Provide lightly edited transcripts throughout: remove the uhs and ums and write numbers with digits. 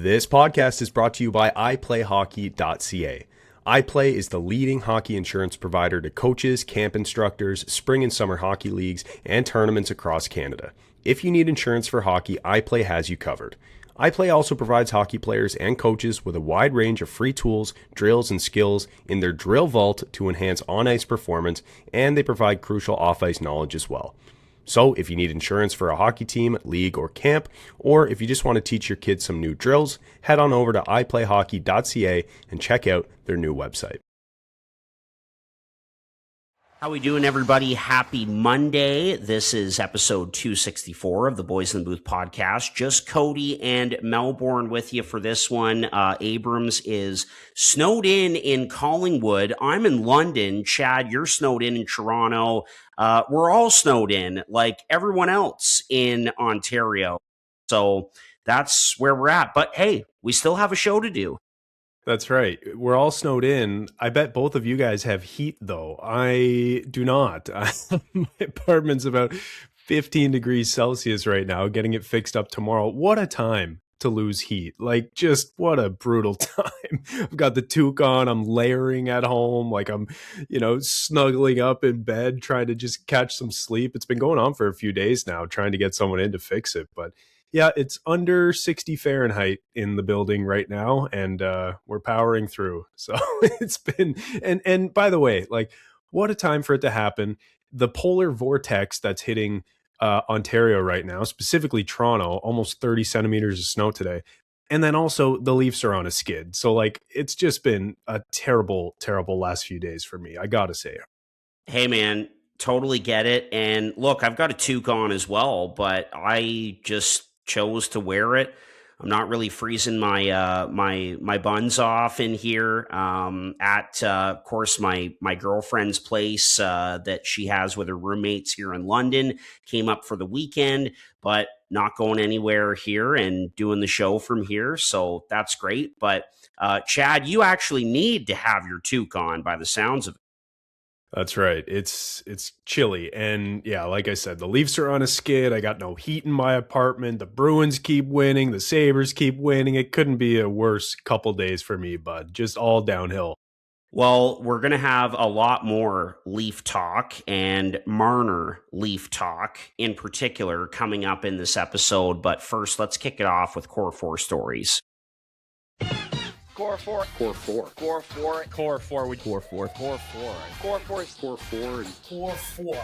This podcast is brought to you by iPlayHockey.ca. iPlay is the leading hockey insurance provider to coaches, camp instructors, spring and summer hockey leagues, and tournaments across Canada. If you need insurance for hockey, iPlay has you covered. iPlay also provides hockey players and coaches with a wide range of free tools, drills, and skills in their drill vault to enhance on-ice performance, and they provide crucial off-ice knowledge as well. So if you need insurance for a hockey team, league, or camp, or if you just want to teach your kids some new drills, head on over to iPlayHockey.ca and check out their new website. How we doing, everybody? Happy Monday. This is episode 264 of the Boys in the Booth podcast. Just Cody and Melbourne with you for this one. Abrams is snowed in Collingwood. I'm in London. Chad, you're snowed in Toronto. We're all snowed in like everyone else in Ontario. So that's where we're at. But hey, we still have a show to do. That's right. We're all snowed in. I bet both of you guys have heat, though. I do not. My apartment's about 15 degrees Celsius right now, getting it fixed up tomorrow. What a time to lose heat. Like, just what a brutal time. I've got the toque on. I'm layering at home. Like, I'm, snuggling up in bed, trying to just catch some sleep. It's been going on for a few days now, trying to get someone in to fix it. But yeah, it's under 60 Fahrenheit in the building right now, and we're powering through. So it's been, and by the way, like, what a time for it to happen. The polar vortex that's hitting Ontario right now, specifically Toronto, almost 30 centimeters of snow today. And then also the Leafs are on a skid. So like, it's just been a terrible, terrible last few days for me, I gotta say. Hey, man, totally get it. And look, I've got a toque on as well, but I just chose to wear it. I'm not really freezing my my buns off in here at of course my girlfriend's place that she has with her roommates here in London. Came up for the weekend, but not going anywhere here and doing the show from here, so that's great. But Chad, you actually need to have your toque on by the sounds of it. That's right. It's chilly. And yeah, like I said, the Leafs are on a skid. I got no heat in my apartment. The Bruins keep winning. The Sabres keep winning. It couldn't be a worse couple days for me, bud. Just all downhill. Well, we're going to have a lot more Leaf talk and Marner Leaf talk in particular coming up in this episode. But first, let's kick it off with Core 4 stories. Core 4. Core 4. Core 4. Core 4. Core 4. Core 4. Core 4. Core 4. Core 4.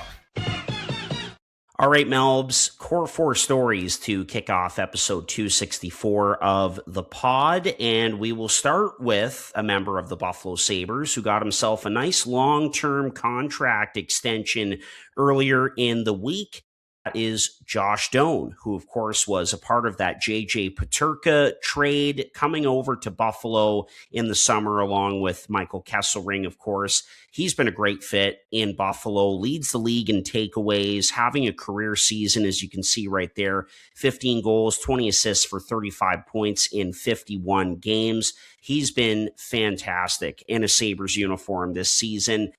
All right, Melbs, Core 4 stories to kick off episode 264 of the pod. And we will start with a member of the Buffalo Sabres who got himself a nice long-term contract extension earlier in the week. That is Josh Doan, who, of course, was a part of that JJ Peterka trade coming over to Buffalo in the summer, along with Michael Kesselring, of course. He's been a great fit in Buffalo, leads the league in takeaways, having a career season, as you can see right there, 15 goals, 20 assists for 35 points in 51 games. He's been fantastic in a Sabres uniform this season.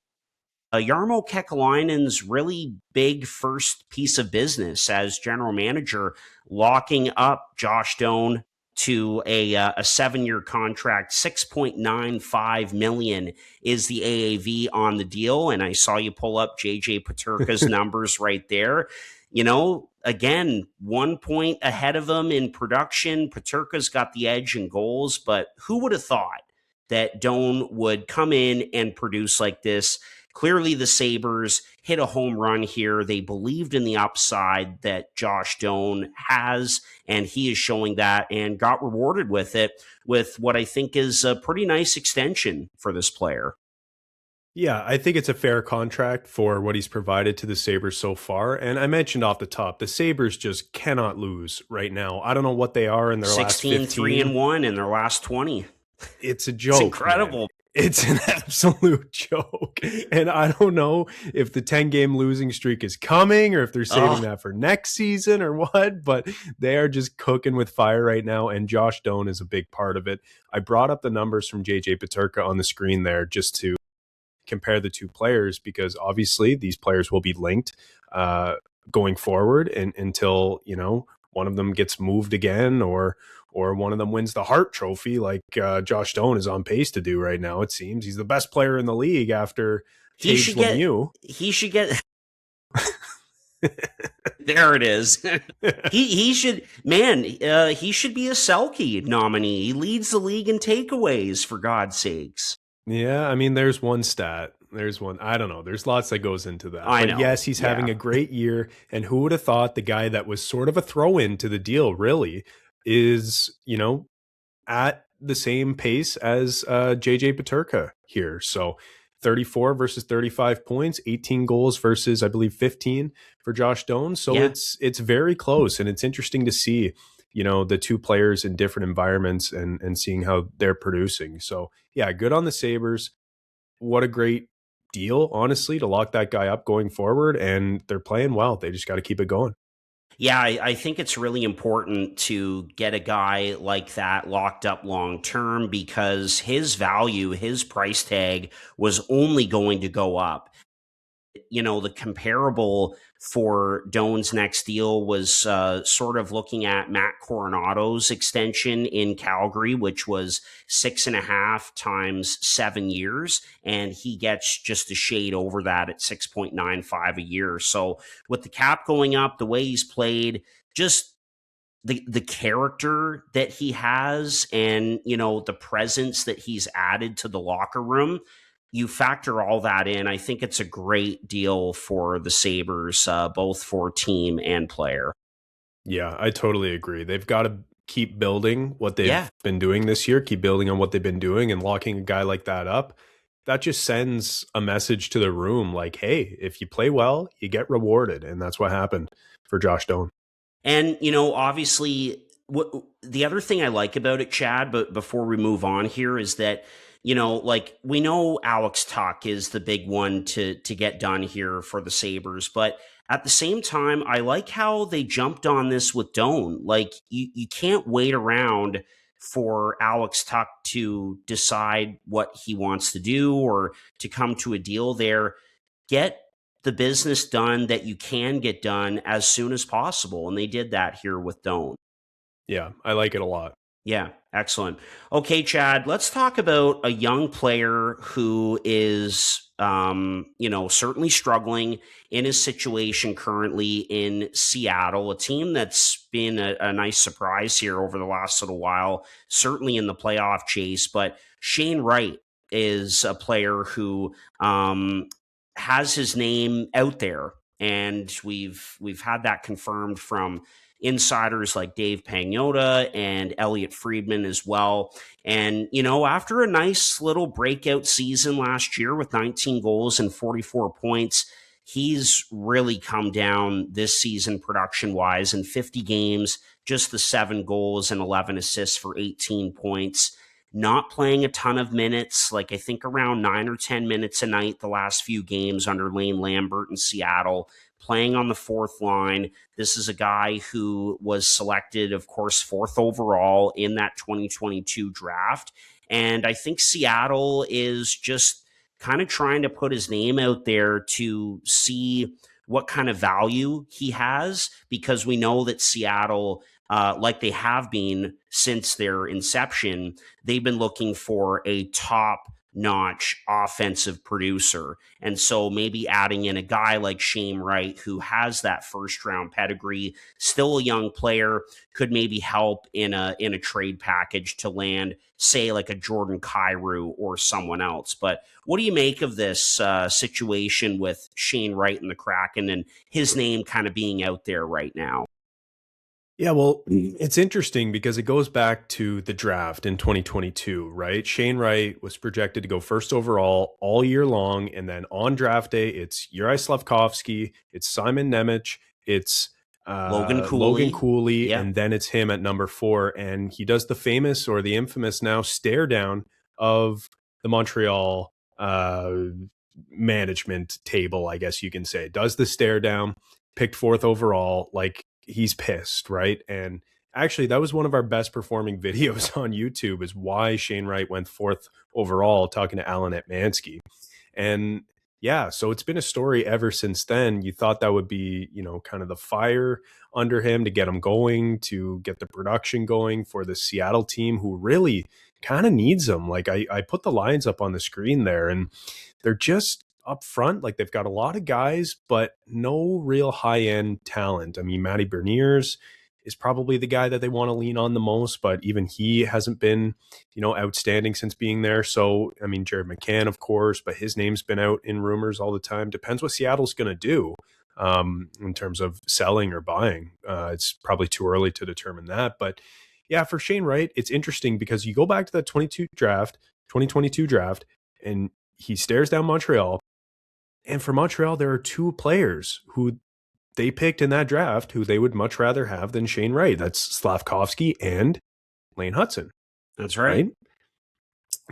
Jarmo Kekalainen's really big first piece of business as general manager, locking up Josh Doan to a 7-year contract. $6.95 million is the AAV on the deal. And I saw you pull up JJ Peterka's numbers right there. You know, again, 1 point ahead of him in production. Peterka's got the edge in goals, but who would have thought that Doan would come in and produce like this? Clearly, the Sabres hit a home run here. They believed in the upside that Josh Doan has, and he is showing that and got rewarded with it with what I think is a pretty nice extension for this player. Yeah, I think it's a fair contract for what he's provided to the Sabres so far. And I mentioned off the top, the Sabres just cannot lose right now. I don't know what they are in their last 15. 3-1 in their last 20. It's a joke. It's incredible. Man. It's an absolute joke. And I don't know if the 10-game losing streak is coming or if they're saving that for next season or what, but they are just cooking with fire right now, and Josh Doan is a big part of it. I brought up the numbers from JJ Peterka on the screen there just to compare the two players, because obviously these players will be linked going forward and until, one of them gets moved again or or one of them wins the Hart Trophy, like Josh Doan is on pace to do right now. It seems he's the best player in the league after Tage Lemieux. He should get. There it is. he should, man. He should be a Selke nominee. He leads the league in takeaways, for God's sakes. Yeah, I mean, there's one stat. There's one. I don't know. There's lots that goes into that. I but know. yes, he's having Yeah. a great year. And who would have thought the guy that was sort of a throw-in to the deal really is, at the same pace as JJ Peterka here. So 34 versus 35 points, 18 goals versus, I believe, 15 for Josh Doan. So Yeah. it's very close, and it's interesting to see, the two players in different environments and seeing how they're producing. So yeah, good on the Sabres. What a great deal, honestly, to lock that guy up going forward. And they're playing well. They just got to keep it going. Yeah, I think it's really important to get a guy like that locked up long term because his value, his price tag was only going to go up. The comparable for Doan's next deal was sort of looking at Matt Coronato's extension in Calgary, which was 6.5 times 7 years. And he gets just a shade over that at 6.95 a year. So with the cap going up, the way he's played, just the character that he has and, the presence that he's added to the locker room, you factor all that in. I think it's a great deal for the Sabres, both for team and player. Yeah, I totally agree. They've got to keep building what they've Yeah. been doing this year, keep building on what they've been doing, and locking a guy like that up. That just sends a message to the room like, hey, if you play well, you get rewarded. And that's what happened for Josh Doan. And, obviously, what the other thing I like about it, Chad, but before we move on here, is that, we know Alex Tuch is the big one to get done here for the Sabres. But at the same time, I like how they jumped on this with Doan. Like, you can't wait around for Alex Tuch to decide what he wants to do or to come to a deal there. Get the business done that you can get done as soon as possible. And they did that here with Doan. Yeah, I like it a lot. Yeah, excellent. Okay, Chad, let's talk about a young player who is, certainly struggling in his situation currently in Seattle, a team that's been a nice surprise here over the last little while, certainly in the playoff chase. But Shane Wright is a player who has his name out there, and we've had that confirmed from insiders like Dave Pagnotta and Elliot Friedman as well. And, after a nice little breakout season last year with 19 goals and 44 points, he's really come down this season production-wise. In 50 games, just the 7 goals and 11 assists for 18 points. Not playing a ton of minutes, like I think around 9 or 10 minutes a night the last few games under Lane Lambert in Seattle, playing on the fourth line. This is a guy who was selected, of course, 4th overall in that 2022 draft. And I think Seattle is just kind of trying to put his name out there to see what kind of value he has, because we know that Seattle, like they have been since their inception, they've been looking for a top-notch offensive producer. And so maybe adding in a guy like Shane Wright, who has that first-round pedigree, still a young player, could maybe help in a trade package to land, say, like a Jordan Kyrou or someone else. But what do you make of this situation with Shane Wright and the Kraken and his name kind of being out there right now? Yeah, well, it's interesting because it goes back to the draft in 2022, right? Shane Wright was projected to go 1st overall all year long. And then on draft day, it's Juraj Slafkovsky, it's Simon Nemec, it's Logan Cooley, Yeah. and then it's him at number 4. And he does the famous or the infamous now stare down of the Montreal management table, I guess you can say. Does the stare down, picked 4th overall, like, he's pissed, right? And actually, that was one of our best performing videos on YouTube, is why Shane Wright went 4th overall, talking to Alan Etmansky. And Yeah, so it's been a story ever since then. You thought that would be, kind of the fire under him to get him going, to get the production going for the Seattle team who really kind of needs him. Like I put the lines up on the screen there, and they're just up front. Like they've got a lot of guys, but no real high end talent. I mean, Matty Beniers is probably the guy that they want to lean on the most, but even he hasn't been, outstanding since being there. So, I mean, Jared McCann, of course, but his name's been out in rumors all the time. Depends what Seattle's going to do in terms of selling or buying. It's probably too early to determine that. But yeah, for Shane Wright, it's interesting because you go back to that 2022 draft, and he stares down Montreal. And for Montreal, there are two players who they picked in that draft who they would much rather have than Shane Wright. That's Slavkovsky and Lane Hudson. That's right.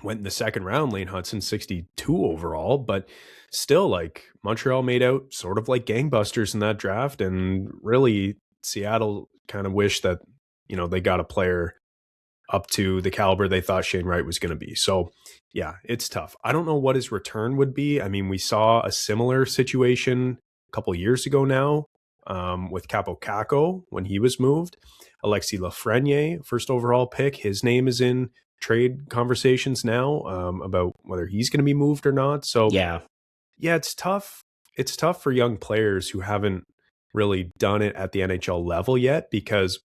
Went in the second round, Lane Hudson 62 overall, but still, like, Montreal made out sort of like gangbusters in that draft, and really Seattle kind of wished that, they got a player up to the caliber they thought Shane Wright was going to be. So yeah, it's tough. I don't know what his return would be. I mean, we saw a similar situation a couple years ago now with Capo Caco when he was moved. Alexis Lafreniere, first overall pick, his name is in trade conversations now about whether he's going to be moved or not. So yeah, it's tough. It's tough for young players who haven't really done it at the NHL level yet because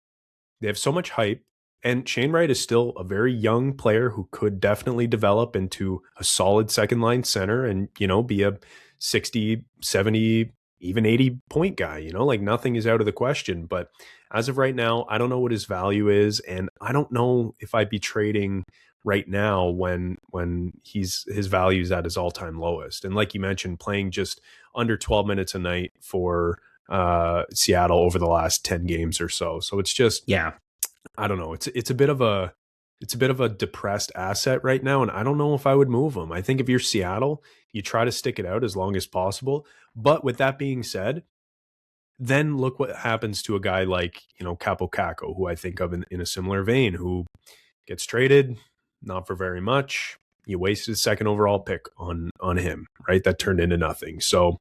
they have so much hype. And Shane Wright is still a very young player who could definitely develop into a solid second line center and, be a 60, 70, even 80 point guy, like nothing is out of the question. But as of right now, I don't know what his value is. And I don't know if I'd be trading right now when his value is at his all time lowest. And like you mentioned, playing just under 12 minutes a night for Seattle over the last 10 games or so. So it's just, I don't know. It's a bit of a depressed asset right now, and I don't know if I would move him. I think if you're Seattle, you try to stick it out as long as possible. But with that being said, then look what happens to a guy like, Capo Caco, who I think of in a similar vein, who gets traded, not for very much. You wasted a second overall pick on him, right? That turned into nothing. So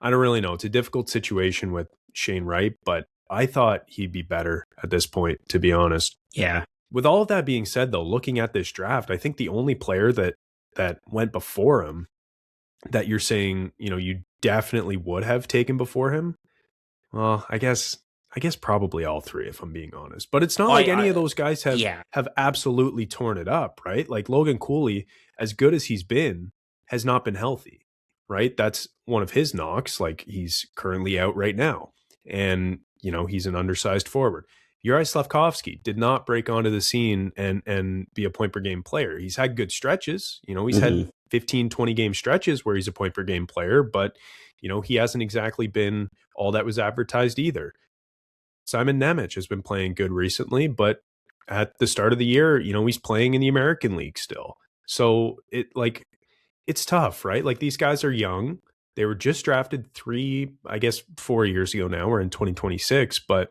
I don't really know. It's a difficult situation with Shane Wright, but I thought he'd be better at this point, to be honest. Yeah. With all of that being said, though, looking at this draft, I think the only player that went before him that you're saying, you definitely would have taken before him, well, I guess probably all three, if I'm being honest. But it's not like any of those guys have absolutely torn it up, right? Like Logan Cooley, as good as he's been, has not been healthy, right? That's one of his knocks. Like he's currently out right now. And he's an undersized forward. Juraj Slavkovsky did not break onto the scene and be a point per game player. He's had good stretches. He's had 15, 20 game stretches where he's a point per game player, but, he hasn't exactly been all that was advertised either. Simon Nemec has been playing good recently, but at the start of the year, he's playing in the American League still. So it's tough, right? Like these guys are young. They were just drafted 4 years ago now. We're in 2026. But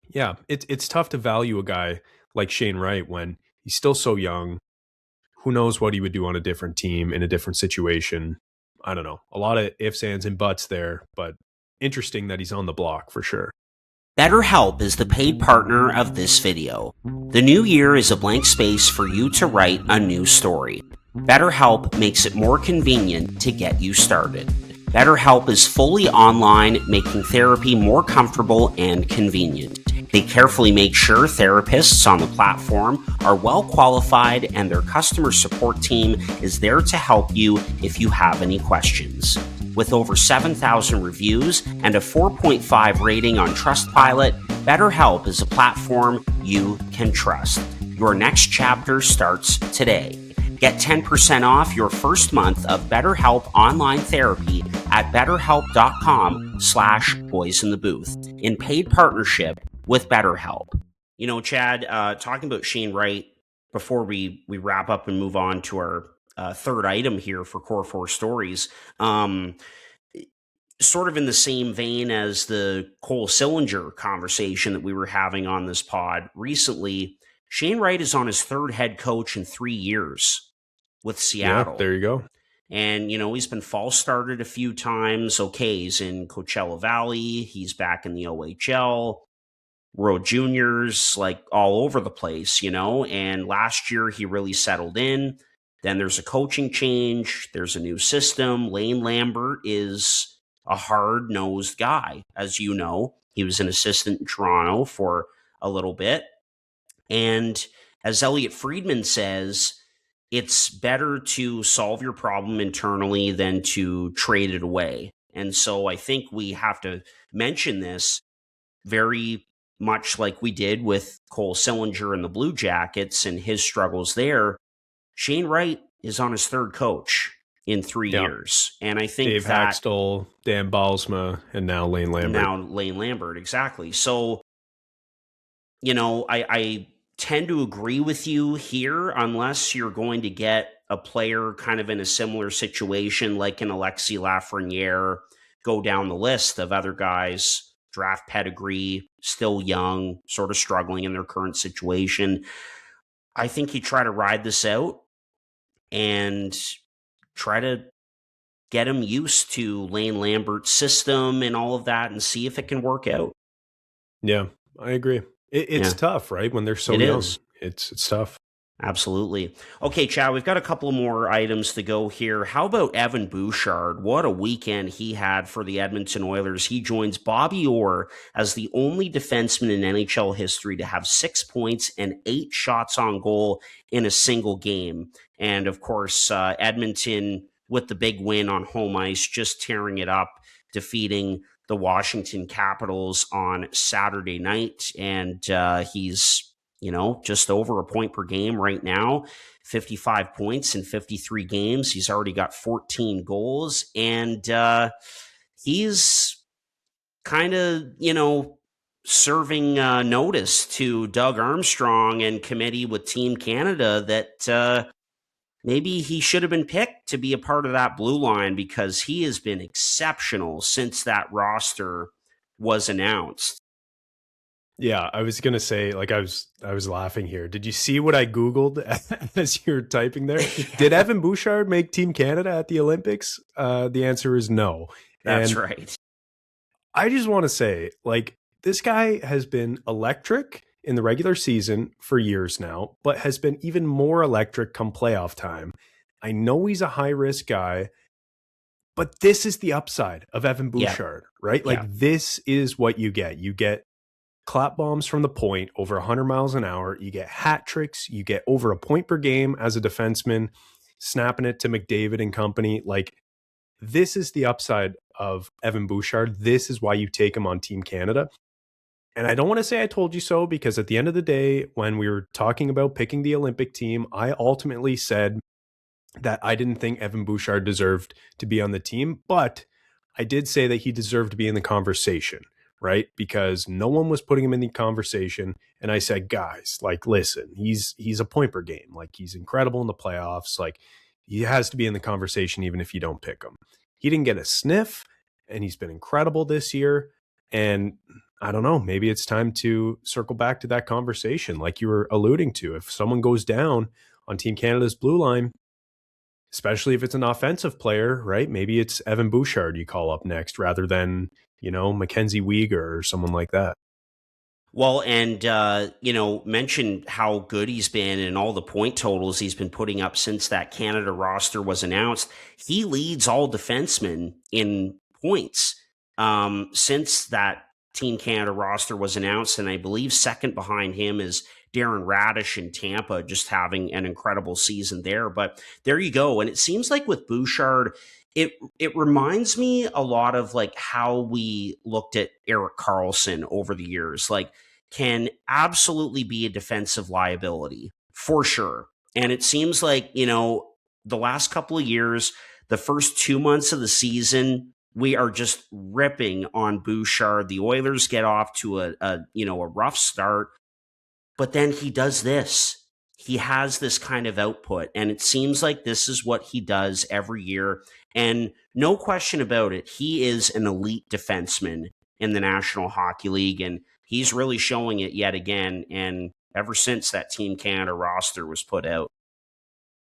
yeah, it's tough to value a guy like Shane Wright when he's still so young. Who knows what he would do on a different team in a different situation. I don't know. A lot of ifs, ands, and buts there, but interesting that he's on the block for sure. BetterHelp is the paid partner of this video. The new year is a blank space for you to write a new story. BetterHelp makes it more convenient to get you started. BetterHelp is fully online, making therapy more comfortable and convenient. They carefully make sure therapists on the platform are well qualified and their customer support team is there to help you if you have any questions. With over 7,000 reviews and a 4.5 rating on Trustpilot, BetterHelp is a platform you can trust. Your next chapter starts today. Get 10% off your first month of BetterHelp online therapy at betterhelp.com/boysinthebooth in paid partnership with BetterHelp. Chad, talking about Shane Wright before we wrap up and move on to our third item here for Core 4 Stories, sort of in the same vein as the Cole Sillinger conversation that we were having on this pod recently, Shane Wright is on his third head coach in 3 years with Seattle. Yeah, there you go. And, he's been false started a few times. Okay, he's in Coachella Valley. He's back in the OHL, World Juniors, like all over the place, And last year he really settled in. Then there's a coaching change. There's a new system. Lane Lambert is a hard-nosed guy, as you know. He was an assistant in Toronto for a little bit. And as Elliot Friedman says, it's better to solve your problem internally than to trade it away. And so I think we have to mention this very much like we did with Cole Sillinger and the Blue Jackets and his struggles there. Shane Wright is on his third coach in 3 Yeah. years. And I think Dave that Haxtell, Dan Balsma, and now Lane Lambert. Exactly. So, I tend to agree with you here, unless you're going to get a player kind of in a similar situation like an Alexis Lafreniere, go down the list of other guys, draft pedigree, still young, sort of struggling in their current situation. I think you try to ride this out and try to get him used to Lane Lambert's system and all of that and see if it can work out. Yeah, I agree. It's tough, right? When they're so young. It's tough. Absolutely. Okay, Chad, we've got a couple more items to go here. How about Evan Bouchard? What a weekend he had for the Edmonton Oilers. He joins Bobby Orr as the only defenseman in NHL history to have 6 points and 8 shots on goal in a single game. And of course, Edmonton with the big win on home ice, just tearing it up, defeating the Washington Capitals on Saturday night. And he's just over a point per game right now, 55 points in 53 games. He's already got 14 goals. And he's kind of, serving notice to Doug Armstrong and committee with Team Canada that maybe he should have been picked to be a part of that blue line, because he has been exceptional since that roster was announced. Yeah, I was gonna say, like, I was laughing here. Did you see what I Googled as you were typing there? Did Evan Bouchard make Team Canada at the Olympics? The answer is no. That's right. I just want to say, like, this guy has been electric in the regular season for years now, but has been even more electric come playoff time. I know he's a high risk guy, but this is the upside of Evan Bouchard, right? Like, this is what you get. You get clap bombs from the point over 100 miles an hour. You get hat tricks. You get over a point per game as a defenseman, snapping it to McDavid and company. Like, this is the upside of Evan Bouchard. This is why you take him on Team Canada. And I don't want to say I told you so, because at the end of the day, when we were talking about picking the Olympic team, I ultimately said that I didn't think Evan Bouchard deserved to be on the team, but I did say that he deserved to be in the conversation, right? Because no one was putting him in the conversation. And I said, guys, like, listen, he's a point per game. Like, he's incredible in the playoffs. Like, he has to be in the conversation even if you don't pick him. He didn't get a sniff, and he's been incredible this year. And I don't know, maybe it's time to circle back to that conversation like you were alluding to. If someone goes down on Team Canada's blue line, especially if it's an offensive player, right? Maybe it's Evan Bouchard you call up next rather than, Mackenzie Weegar or someone like that. Well, and, mentioned how good he's been and all the point totals he's been putting up since that Canada roster was announced. He leads all defensemen in points since that Team Canada roster was announced. And I believe second behind him is Darren Radish in Tampa, just having an incredible season there. But there you go. And it seems like with Bouchard, it reminds me a lot of like how we looked at Erik Karlsson over the years. Like, can absolutely be a defensive liability for sure. And it seems like, the last couple of years, the first 2 months of the season, we are just ripping on Bouchard. The Oilers get off to a rough start, but then he does this. He has this kind of output, and it seems like this is what he does every year. And no question about it, he is an elite defenseman in the National Hockey League, and he's really showing it yet again. And ever since that Team Canada roster was put out.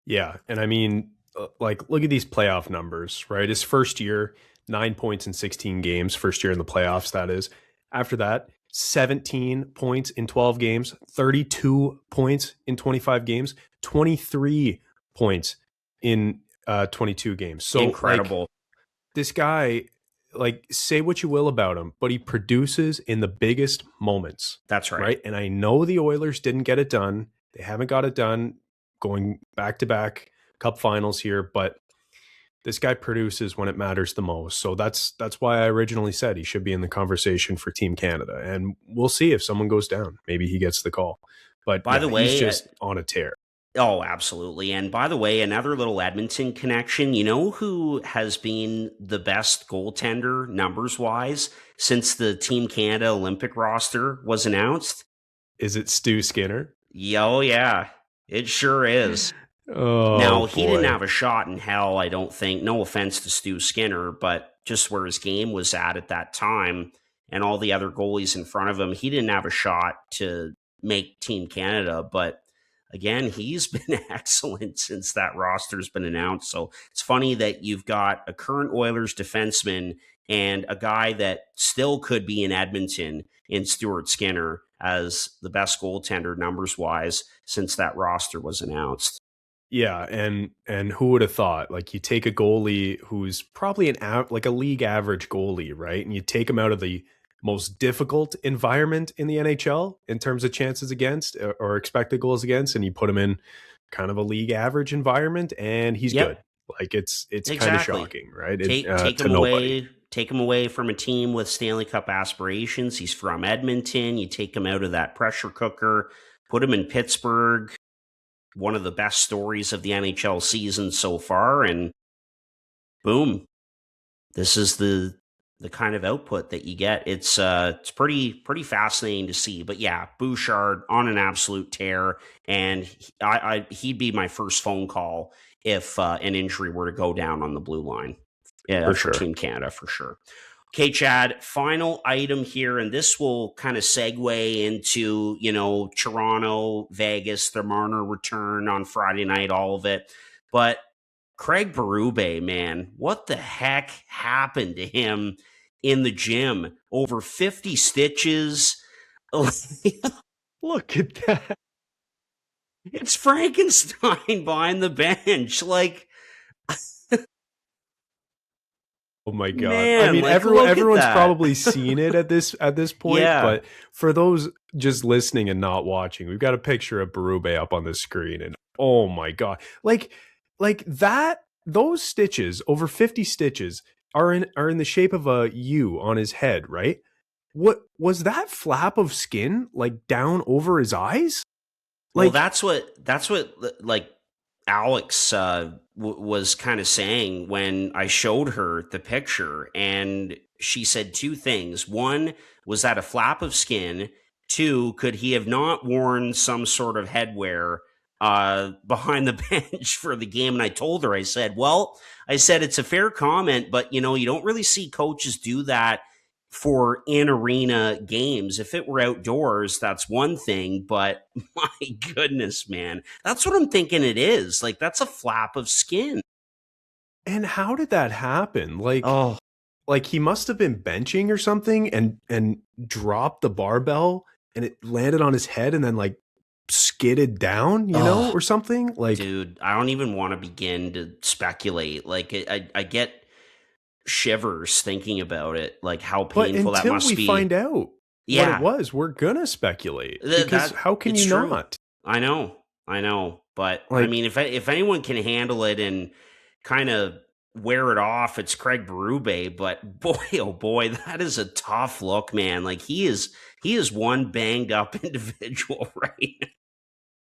Yeah. And I mean, like, look at these playoff numbers, right? His first year, 9 points in 16 games, first year in the playoffs, that is. After that, 17 points in 12 games, 32 points in 25 games, 23 points in 22 games. So, like, Incredible. this guy, like, say what you will about him, but he produces in the biggest moments, That's right. right? And I know the Oilers didn't get it done. They haven't got it done going back to back cup finals here, but this guy produces when it matters the most. So that's why I originally said he should be in the conversation for Team Canada. And we'll see if someone goes down. Maybe he gets the call. But By yeah, the he's way, just on a tear. oh, absolutely. And by the way, another little Edmonton connection. You know who has been the best goaltender numbers wise since the Team Canada Olympic roster was announced? Is it Stu Skinner? Oh, yeah, it sure is. Oh, Now, he didn't boy. have a shot in hell, I don't think. No offense to Stu Skinner, but just where his game was at that time and all the other goalies in front of him, he didn't have a shot to make Team Canada. But again, he's been excellent since that roster's been announced. So it's funny that you've got a current Oilers defenseman and a guy that still could be in Edmonton in Stuart Skinner as the best goaltender numbers wise since that roster was announced. Yeah, and who would have thought? Like, you take a goalie who's probably like a league average goalie, right? And you take him out of the most difficult environment in the NHL in terms of chances against or expected goals against, and you put him in kind of a league average environment, and he's good. Yep, Like, it's kind of exactly. shocking, right? Take To him nobody. away. Take him away from a team with Stanley Cup aspirations. He's from Edmonton. You take him out of that pressure cooker, put him in Pittsburgh, one of the best stories of the NHL season so far, and boom, this is the kind of output that you get. It's pretty fascinating to see. But yeah, Bouchard on an absolute tear, and he'd be my first phone call if an injury were to go down on the blue line. Yeah, For for sure. Team Canada for sure. Okay, Chad, final item here, and this will kind of segue into, Toronto, Vegas, their Marner return on Friday night, all of it. But Craig Berube, man, what the heck happened to him in the gym? Over 50 stitches. Look at that. It's Frankenstein behind the bench. Like, Oh my God. I man, mean, like, look at everyone's that. probably seen it at this point, Yeah. but for those just listening and not watching, we've got a picture of Berube up on the screen, and oh my God. Like that, those stitches, over 50 stitches, are in the shape of a U on his head, right? What was that flap of skin like down over his eyes? Well, Like, that's what like Alex was kind of saying when I showed her the picture, and she said two things. One, was that a flap of skin? Two, could he have not worn some sort of headwear behind the bench for the game? And I told her, I said, it's a fair comment, but you don't really see coaches do that for in arena games. If it were outdoors, that's one thing, but my goodness, man, that's what I'm thinking it is. Like, that's a flap of skin. and how did that happen? Oh, Like he must have been benching or something and dropped the barbell and it landed on his head and then like skidded down, or something. Like, dude, I don't even want to begin to speculate. Like, I get shivers thinking about it, like how but painful that until must we be. find out what Yeah, it was, we're gonna speculate because how can it's you true. not? I know. But I Like, mean, if anyone can handle it and kind of wear it off, it's Craig Berube. But boy, oh boy, that is a tough look, man. Like, he is one banged up individual, right?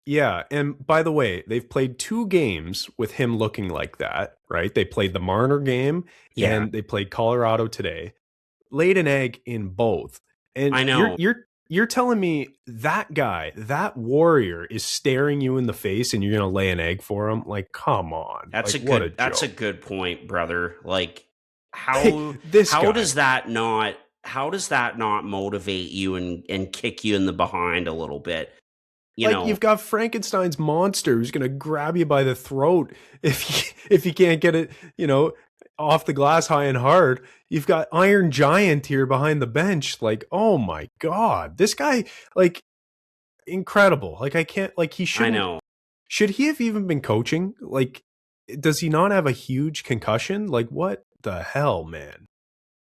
yeah, and by the way, they've played 2 games with him looking like that, right? They played the Marner game Yeah, and they played Colorado today. Laid an egg in both. And I know. you're telling me that guy, that warrior is staring you in the face and you're going to lay an egg for him? Like, come on. That's Like, a what good. That's a joke. good point, brother. Like, how This how guy. does that not motivate you and kick you in the behind a little bit? you Like, know, you've got Frankenstein's monster who's going to grab you by the throat if you can't get it, off the glass high and hard. You've got Iron Giant here behind the bench. Like, oh my God, this guy, like, incredible. Like, I can't, like, he I shouldn't, know. should he have even been coaching? Like, does he not have a huge concussion? Like, what the hell, man?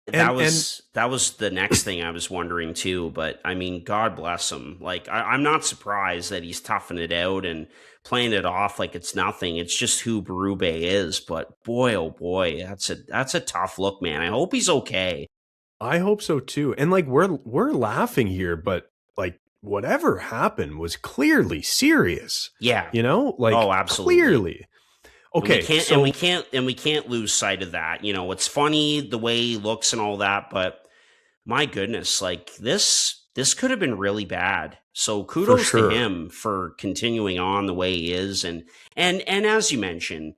That And was the next thing I was wondering too. But I mean, God bless him. Like I'm not surprised that he's toughing it out and playing it off like it's nothing. It's just who Berube is. But boy, oh boy, that's a tough look, man. I hope he's okay. I hope so too. And like, we're laughing here, but like, whatever happened was clearly serious. Yeah. Like, Oh, absolutely. clearly. Okay, and we can't lose sight of that. It's funny the way he looks and all that, but my goodness, like this could have been really bad. So kudos sure. to him for continuing on the way he is, and as you mentioned,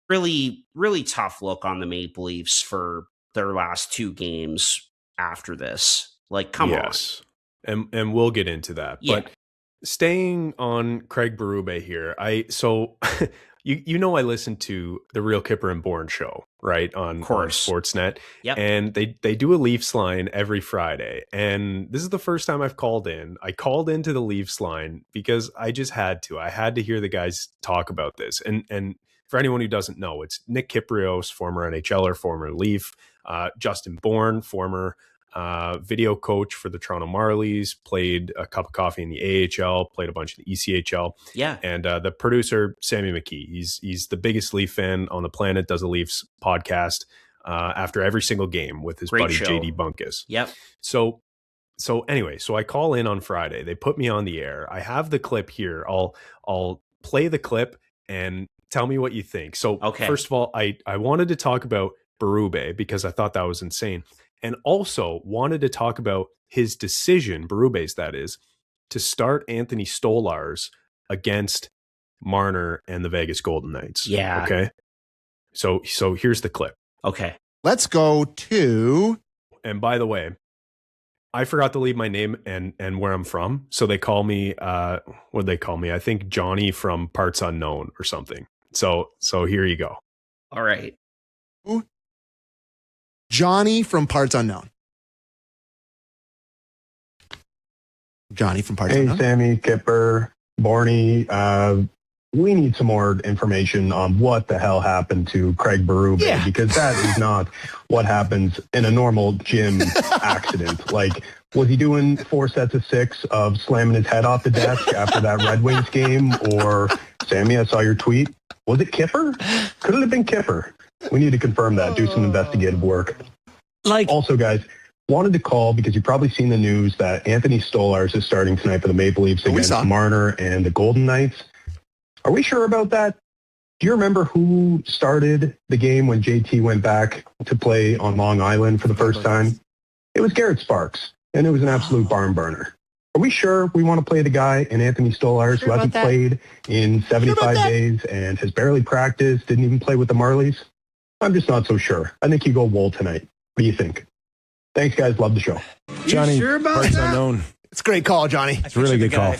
really really tough look on the Maple Leafs for their last 2 games after this. Like, come on. And we'll get into that. Yeah. But staying on Craig Berube here, I listen to the Real Kipper and Bourne show, right, on Sportsnet. Yep. And they do a Leafs line every Friday. And this is the first time I've called in. I called into the Leafs line because I just had to. I had to hear the guys talk about this. And for anyone who doesn't know, it's Nick Kypreos, former NHLer, former Leaf, Justin Bourne, former video coach for the Toronto Marlies, played a cup of coffee in the AHL, played a bunch in the ECHL. Yeah. And the producer, Sammy McKee, he's the biggest Leaf fan on the planet, does a Leafs podcast after every single game with his buddy show. JD Bunkus. Yep. So anyway, so I call in on Friday. They put me on the air. I have the clip here. I'll play the clip and tell me what you think. So First of all, I wanted to talk about Berube because I thought that was insane. And also wanted to talk about his decision, Berube's that is, to start Anthony Stolarz against Marner and the Vegas Golden Knights. Yeah. Okay. So here's the clip. Okay. Let's go to. And by the way, I forgot to leave my name and where I'm from. So they call me, what do they call me? I think Johnny from Parts Unknown or something. So here you go. All right. Johnny from Parts Unknown. Johnny from Parts Unknown. Hey, Sammy, Kipper, Barney. We need some more information on what the hell happened to Craig Berube, because that is not what happens in a normal gym accident. Like, was he doing 4 sets of 6 of slamming his head off the desk after that Red Wings game? Or, Sammy, I saw your tweet. Was it Kipper? Could it have been Kipper? We need to confirm that, do some investigative work. Also, guys, wanted to call because you've probably seen the news that Anthony Stolarz is starting tonight for the Maple Leafs against Marner and the Golden Knights. Are we sure about that? Do you remember who started the game when JT went back to play on Long Island for the first time? It was Garrett Sparks, and it was an absolute barn burner. Are we sure we want to play the guy in Anthony Stolarz who hasn't played in 75 days and has barely practiced, didn't even play with the Marlies? I'm just not so sure. I think you go Wool tonight. What do you think? Thanks, guys. Love the show. Johnny, sure about Parts that? Unknown. It's a great call, Johnny. It's a really good call.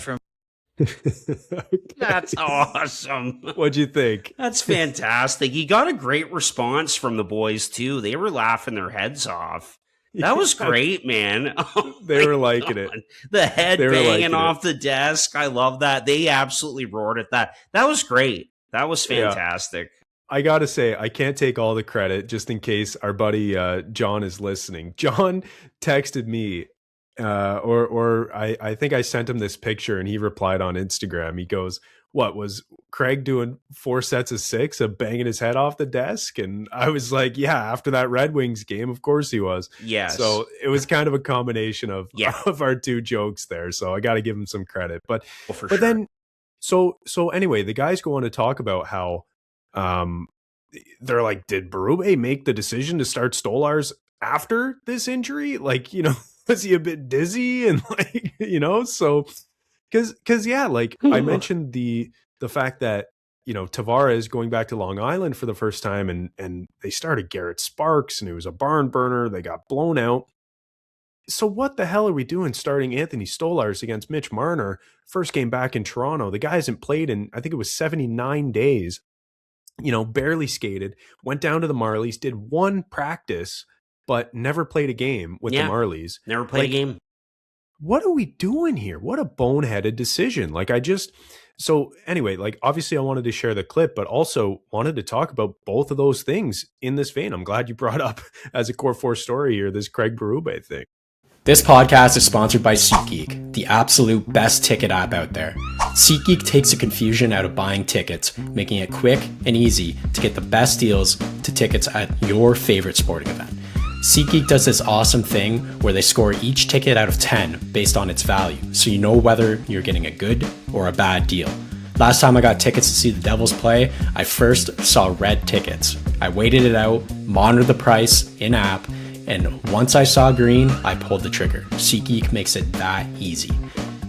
That's awesome. What'd you think? That's fantastic. He got a great response from the boys, too. They were laughing their heads off. That was great, man. Oh, they were liking it. The head banging off the desk. I love that. They absolutely roared at that. That was great. That was fantastic. Yeah. I got to say, I can't take all the credit just in case our buddy John is listening. John texted me or I think I sent him this picture and he replied on Instagram. He goes, what was Craig doing 4 sets of 6 of banging his head off the desk? And I was like, yeah, after that Red Wings game, of course he was. Yes. So it was kind of a combination of our 2 jokes there. So I got to give him some credit. But then, so anyway, the guys go on to talk about how they're like, did Berube make the decision to start Stolarz after this injury? Like, was he a bit dizzy? And like, so because like I mentioned the fact that, Tavares going back to Long Island for the first time and they started Garrett Sparks and it was a barn burner. They got blown out. So what the hell are we doing starting Anthony Stolarz against Mitch Marner? First game back in Toronto. The guy hasn't played in, I think it was 79 days, barely skated, went down to the Marlies, did one practice, but never played a game with the Marlies. Never played a game. What are we doing here? What a boneheaded decision. So anyway, obviously I wanted to share the clip, but also wanted to talk about both of those things in this vein. I'm glad you brought up as a Core 4 story here, this Craig Berube thing. This podcast is sponsored by SeatGeek, the absolute best ticket app out there. SeatGeek takes the confusion out of buying tickets, making it quick and easy to get the best deals to tickets at your favorite sporting event. SeatGeek does this awesome thing where they score each ticket out of 10 based on its value, so you know whether you're getting a good or a bad deal. Last time I got tickets to see the Devils play, I first saw red tickets. I waited it out, monitored the price in-app, and once I saw green, I pulled the trigger. SeatGeek makes it that easy.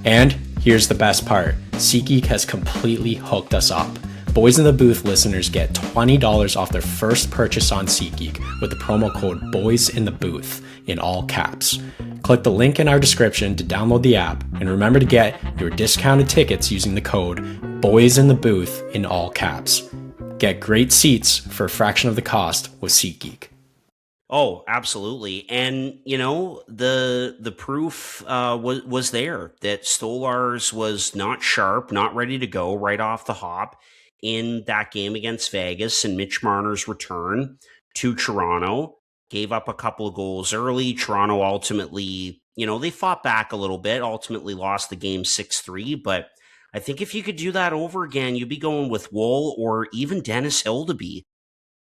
And here's the best part. SeatGeek has completely hooked us up. Boys in the Booth listeners get $20 off their first purchase on SeatGeek with the promo code BOYSINTHEBOOTH in all caps. Click the link in our description to download the app, and remember to get your discounted tickets using the code BOYSINTHEBOOTH in all caps. Get great seats for a fraction of the cost with SeatGeek. Oh, absolutely. And, the proof was there that Stolarz was not sharp, not ready to go right off the hop in that game against Vegas, and Mitch Marner's return to Toronto gave up a couple of goals early. Toronto ultimately, they fought back a little bit, ultimately lost the game 6-3. But I think if you could do that over again, you'd be going with Woll or even Dennis Hildeby.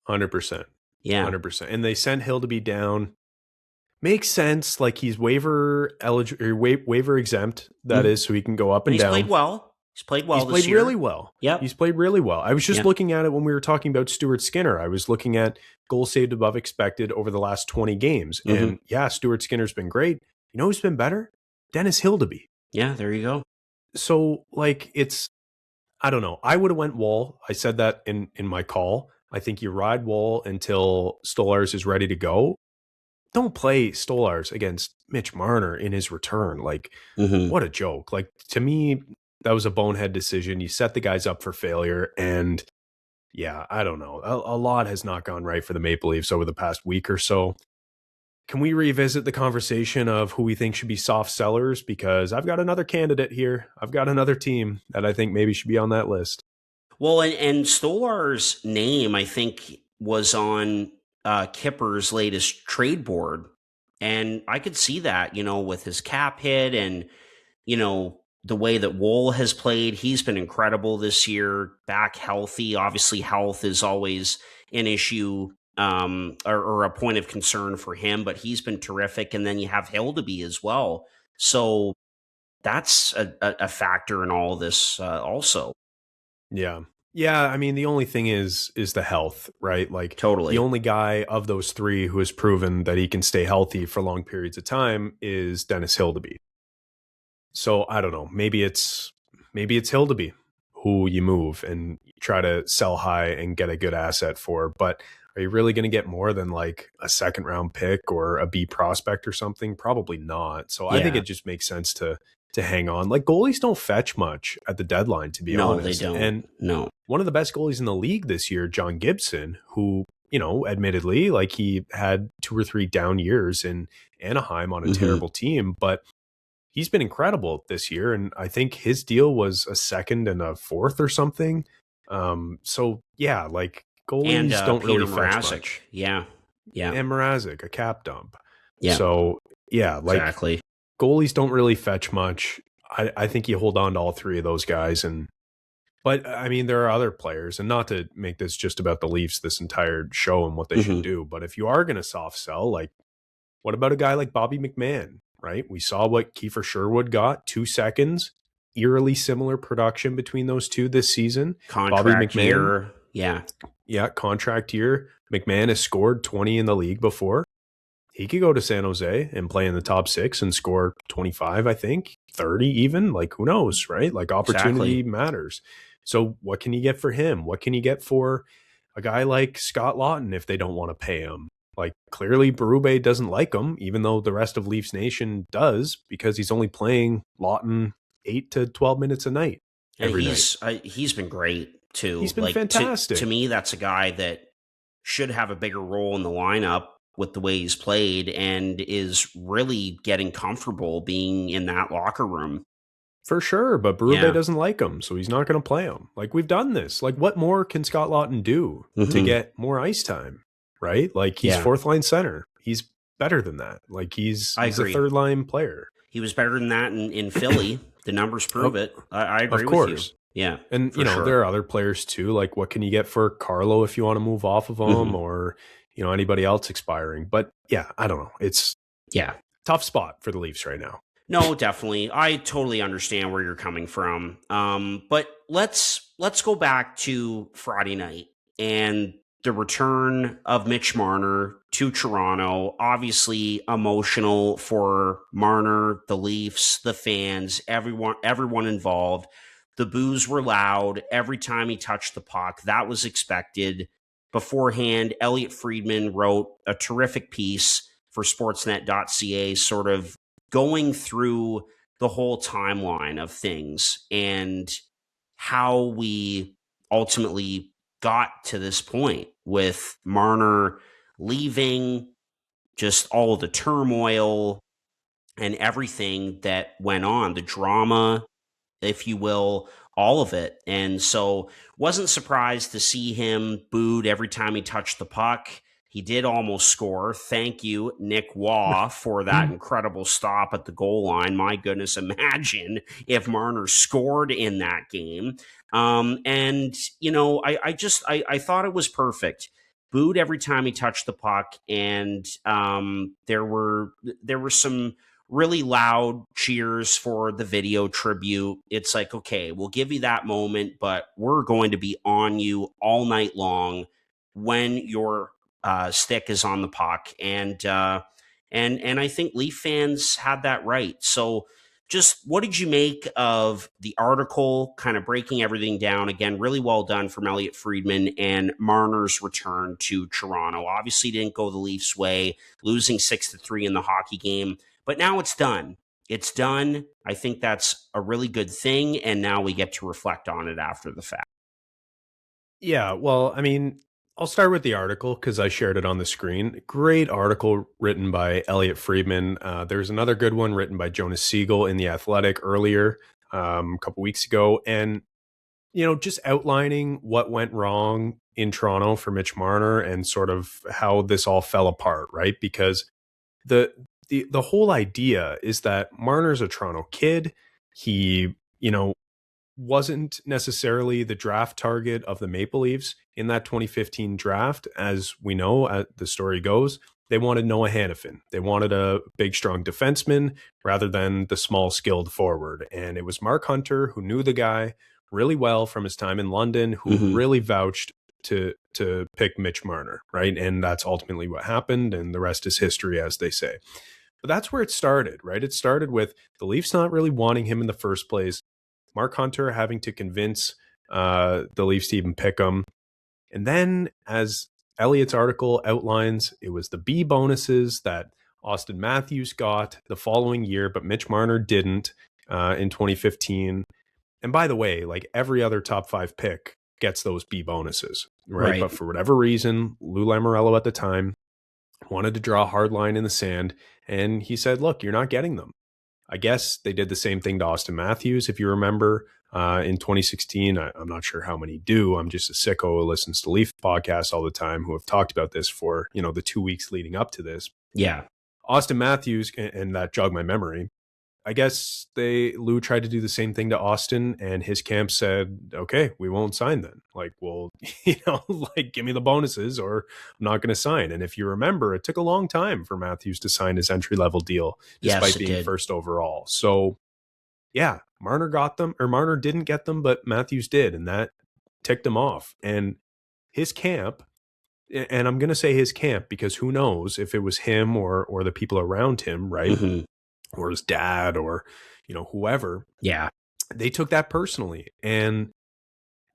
100%. Yeah. 100%. And they sent Hildeby down. Makes sense. He's waiver exempt, that is, so he can go up and down. He's played well. He's played well this year. Really well. Yep. He's played really well. I was just looking at it when we were talking about Stuart Skinner. I was looking at goals saved above expected over the last 20 games. And Stuart Skinner's been great. You know who's been better? Dennis Hildeby. Yeah, there you go. So, I don't know. I would have went Woll. I said that in my call. I think you ride Woll until Stolarz is ready to go. Don't play Stolarz against Mitch Marner in his return. What a joke. To me, that was a bonehead decision. You set the guys up for failure. And I don't know. A lot has not gone right for the Maple Leafs over the past week or so. Can we revisit the conversation of who we think should be soft sellers? Because I've got another candidate here. I've got another team that I think maybe should be on that list. Well, and Stolar's name, I think, was on Kipper's latest trade board. And I could see that, with his cap hit and, the way that Woll has played. He's been incredible this year, back healthy. Obviously, health is always an issue or a point of concern for him, but he's been terrific. And then you have Hildeby as well. So that's a factor in all of this also. Yeah. Yeah, I mean, the only thing is the health, right? Totally. The only guy of those three who has proven that he can stay healthy for long periods of time is Dennis Hildeby. So I don't know. Maybe it's Hildeby who you move and try to sell high and get a good asset for. But are you really going to get more than a second round pick or a B prospect or something? Probably not. So I think it just makes sense to hang on. Goalies don't fetch much at the deadline, to be honest. No, they don't. And one of the best goalies in the league this year, John Gibson, who, admittedly, he had 2 or 3 down years in Anaheim on a terrible team, but he's been incredible this year. And I think his deal was a second and a fourth or something. So yeah, goalies and, don't Peter really fetch Mrazek. much. Yeah. And Mrazek, a cap dump. Yeah. So yeah, exactly. Goalies don't really fetch much. I think you hold on to all three of those guys. But I mean, there are other players, and not to make this just about the Leafs this entire show and what they should do, but if you are going to soft sell, what about a guy like Bobby McMahon, right? We saw what Kiefer Sherwood got, 2 seconds, eerily similar production between those two this season. Contract Bobby McMahon, year. Yeah. Yeah, contract year. McMahon has scored 20 in the league before. He could go to San Jose and play in the top 6 and score 25, I think, 30 even. Who knows, right? Opportunity matters. So what can you get for him? What can you get for a guy like Scott Lawton if they don't want to pay him? Like, clearly Berube doesn't like him, even though the rest of Leafs Nation does, because he's only playing Lawton 8 to 12 minutes a night And every night. he's been great too. He's been like fantastic. To me, that's a guy that should have a bigger role in the lineup with the way he's played, and is really getting comfortable being in that locker room. For sure, but Berube Yeah. doesn't like him, so he's not going to play him. Like, we've done this. Like, what more can Scott Lawton do to get more ice time, right? Like, he's fourth line center. He's better than that. Like, he's a third line player. He was better than that in Philly. The numbers prove it. I agree of course. with you. Yeah. And, there are other players too. Like, what can you get for Carlo if you want to move off of him, or, anybody else expiring? But yeah, I don't know. It's tough spot for the Leafs right now. No, definitely. I totally understand where you're coming from. But let's go back to Friday night and the return of Mitch Marner to Toronto. Obviously emotional for Marner, the Leafs, the fans, everyone involved. The boos were loud every time he touched the puck. That was expected. Beforehand, Elliot Friedman wrote a terrific piece for sportsnet.ca, sort of going through the whole timeline of things and how we ultimately got to this point with Marner leaving, just all of the turmoil and everything that went on, the drama, if you will, all of it. And so wasn't surprised to see him booed every time he touched the puck. He did almost score. Thank you, Nick Waugh, for that incredible stop at the goal line. My goodness, imagine if Marner scored in that game. I thought it was perfect. Booed every time he touched the puck, and there were some really loud cheers for the video tribute. It's like, okay, we'll give you that moment, but we're going to be on you all night long when your stick is on the puck. And I think Leaf fans had that right. So just what did you make of the article, kind of breaking everything down? Again, really well done from Elliot Friedman, and Marner's return to Toronto. Obviously didn't go the Leafs' way, losing 6-3 in the hockey game. But now it's done. It's done. I think that's a really good thing. And now we get to reflect on it after the fact. Yeah, well, I mean, I'll start with the article because I shared it on the screen. Great article written by Elliot Friedman. There's another good one written by Jonas Siegel in The Athletic earlier, a couple weeks ago. And, just outlining what went wrong in Toronto for Mitch Marner and sort of how this all fell apart, right? Because the whole idea is that Marner's a Toronto kid. He, wasn't necessarily the draft target of the Maple Leafs in that 2015 draft. As we know, the story goes, they wanted Noah Hannafin. They wanted a big, strong defenseman rather than the small, skilled forward. And it was Mark Hunter, who knew the guy really well from his time in London, who really vouched to pick Mitch Marner, right? And that's ultimately what happened, and the rest is history, as they say. But that's where it started, right? It started with the Leafs not really wanting him in the first place, Mark Hunter having to convince the Leafs to even pick him. And then, as Elliot's article outlines, it was the B bonuses that Austin Matthews got the following year, but Mitch Marner didn't in 2015. And by the way, like every other top 5 pick gets those B bonuses, right? But for whatever reason, Lou Lamoriello at the time wanted to draw a hard line in the sand, and he said, look, you're not getting them. I guess they did the same thing to Austin Matthews, if you remember, in 2016. I'm not sure how many do. I'm just a sicko who listens to Leaf podcasts all the time who have talked about this for, the 2 weeks leading up to this. Yeah. Austin Matthews, and that jogged my memory. I guess Lou tried to do the same thing to Austin, and his camp said, okay, we won't sign then. Like, well, give me the bonuses or I'm not going to sign. And if you remember, it took a long time for Matthews to sign his entry-level deal, despite being first overall. So, yeah, Marner got them, or Marner didn't get them, but Matthews did, and that ticked him off. And his camp, and I'm going to say his camp because who knows if it was him or the people around him, right? Or his dad or, whoever. Yeah. They took that personally. And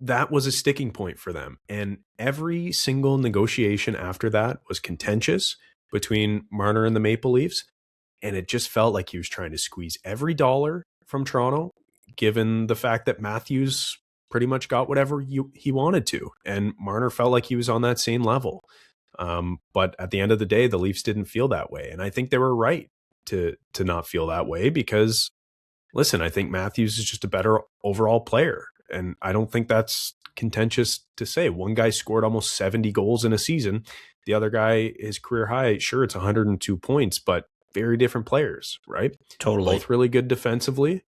that was a sticking point for them. And every single negotiation after that was contentious between Marner and the Maple Leafs. And it just felt like he was trying to squeeze every dollar from Toronto, given the fact that Matthews pretty much got whatever he wanted to. And Marner felt like he was on that same level. But at the end of the day, the Leafs didn't feel that way. And I think they were right to not feel that way because, listen, I think Matthews is just a better overall player. And I don't think that's contentious to say. One guy scored almost 70 goals in a season. The other guy, his career high, sure, it's 102 points, but very different players, right? Totally. Both really good defensively.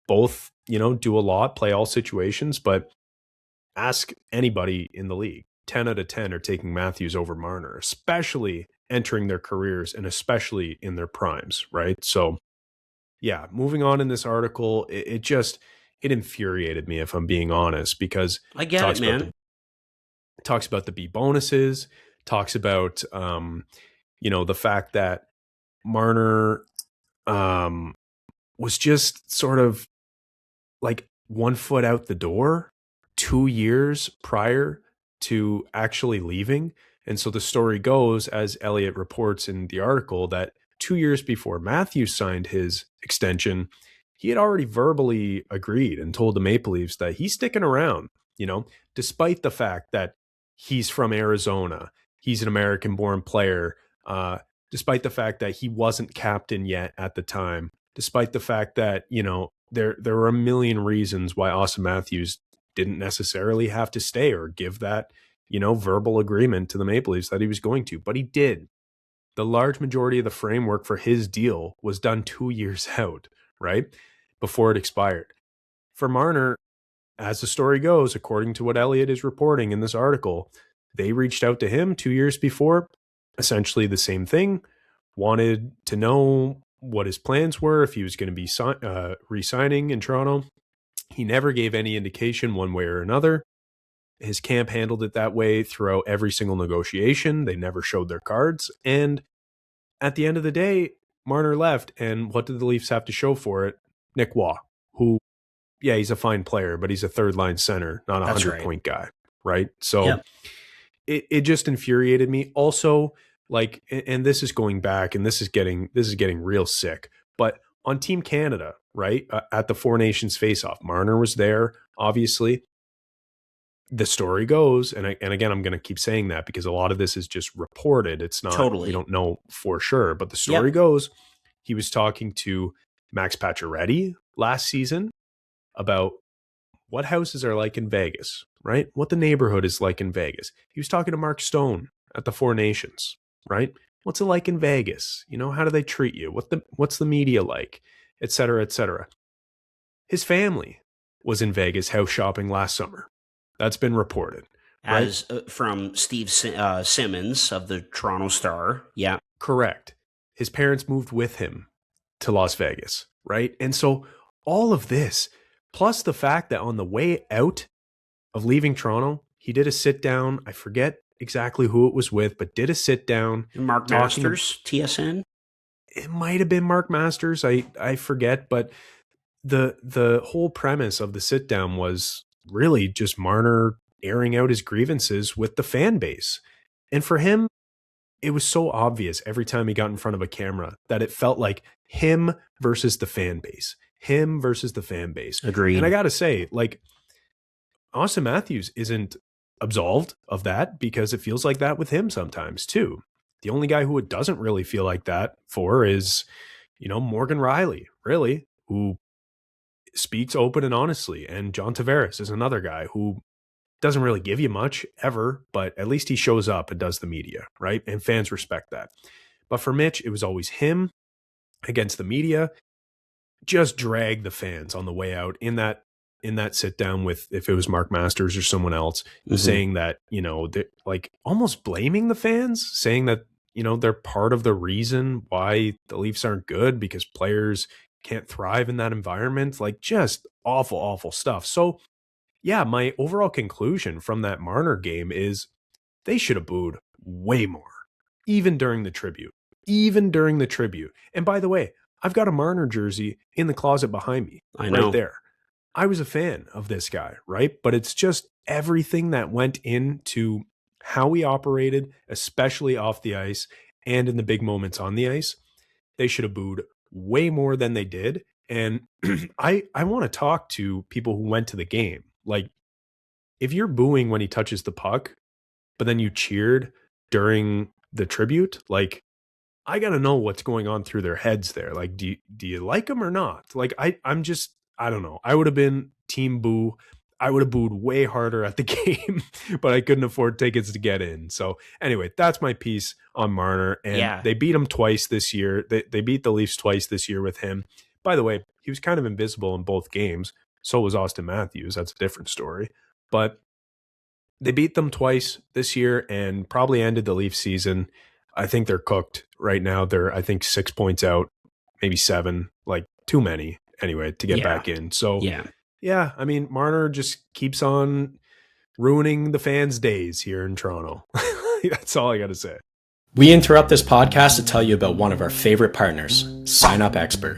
Both, do a lot, play all situations, but ask anybody in the league. 10 out of 10 are taking Matthews over Marner, especially entering their careers and especially in their primes, right? So, yeah, moving on in this article, it infuriated me, if I'm being honest, because I get it, man. Talks about the B bonuses, talks about, the fact that Marner was just sort of like 1 foot out the door 2 years prior to actually leaving. And so the story goes, as Elliot reports in the article, that 2 years before Matthews signed his extension, he had already verbally agreed and told the Maple Leafs that he's sticking around, despite the fact that he's from Arizona, he's an American-born player, despite the fact that he wasn't captain yet at the time, despite the fact that, there were a million reasons why Austin Matthews didn't necessarily have to stay or give that, verbal agreement to the Maple Leafs that he was going to, but he did. The large majority of the framework for his deal was done 2 years out, right? Before it expired. For Marner, as the story goes, according to what Elliot is reporting in this article, they reached out to him 2 years before, essentially the same thing, wanted to know what his plans were, if he was going to be re-signing in Toronto. He never gave any indication one way or another. His camp handled it that way throughout every single negotiation. They never showed their cards. And at the end of the day, Marner left. And what did the Leafs have to show for it? Nick Waugh, who, yeah, he's a fine player, but he's a third line center, not a 100-point guy, right? So it just infuriated me. Also, like, and this is going back, and this is getting real sick. But on Team Canada, right, at the Four Nations face-off, Marner was there, obviously. The story goes, and again, I'm going to keep saying that because a lot of this is just reported. It's not, totally. We don't know for sure, but the story goes, he was talking to Max Pacioretty last season about what houses are like in Vegas, right? What the neighborhood is like in Vegas. He was talking to Mark Stone at the Four Nations, right? What's it like in Vegas? How do they treat you? What's the media like? Et cetera, et cetera. His family was in Vegas house shopping last summer. That's been reported. Right? As from Steve Simmons of the Toronto Star. Yeah. Correct. His parents moved with him to Las Vegas, right? And so all of this, plus the fact that on the way out of leaving Toronto, he did a sit down. I forget exactly who it was with, but did a sit down. Mark Masters, TSN? It might have been Mark Masters. I forget, but the whole premise of the sit down was really just Marner airing out his grievances with the fan base. And for him, it was so obvious every time he got in front of a camera that it felt like him versus the fan base. Him versus the fan base. Agreed. And I got to say, like, Austin Matthews isn't absolved of that because it feels like that with him sometimes too. The only guy who it doesn't really feel like that for is, Morgan Riley, really, who speaks open and honestly. And John Tavares is another guy who doesn't really give you much ever, but at least he shows up and does the media, right? And fans respect that. But for Mitch, it was always him against the media. Just drag the fans on the way out in that sit down with, if it was Mark Masters or someone else, saying that, like almost blaming the fans, saying that, they're part of the reason why the Leafs aren't good because players can't thrive in that environment. Like just awful, awful stuff. So yeah, my overall conclusion from that Marner game is they should have booed way more, even during the tribute. And by the way, I've got a Marner jersey in the closet behind me, right there. I was a fan of this guy, right? But it's just everything that went into how he operated, especially off the ice and in the big moments on the ice. They should have booed way more than they did. And I want to talk to people who went to the game. Like, if you're booing when he touches the puck, but then you cheered during the tribute, like, I got to know what's going on through their heads there. Like, do you like him or not? Like, I'm just, I don't know. I would have been team boo. I would have booed way harder at the game, but I couldn't afford tickets to get in. So anyway, that's my piece on Marner. And they beat him twice this year. They beat the Leafs twice this year with him. By the way, he was kind of invisible in both games. So was Austin Matthews. That's a different story. But they beat them twice this year and probably ended the Leafs season. I think they're cooked right now. They're, I think, 6 points out, maybe 7, like too many anyway to get back in. So yeah, I mean, Marner just keeps on ruining the fans' days here in Toronto. That's all I got to say. We interrupt this podcast to tell you about one of our favorite partners, Sign Up Expert.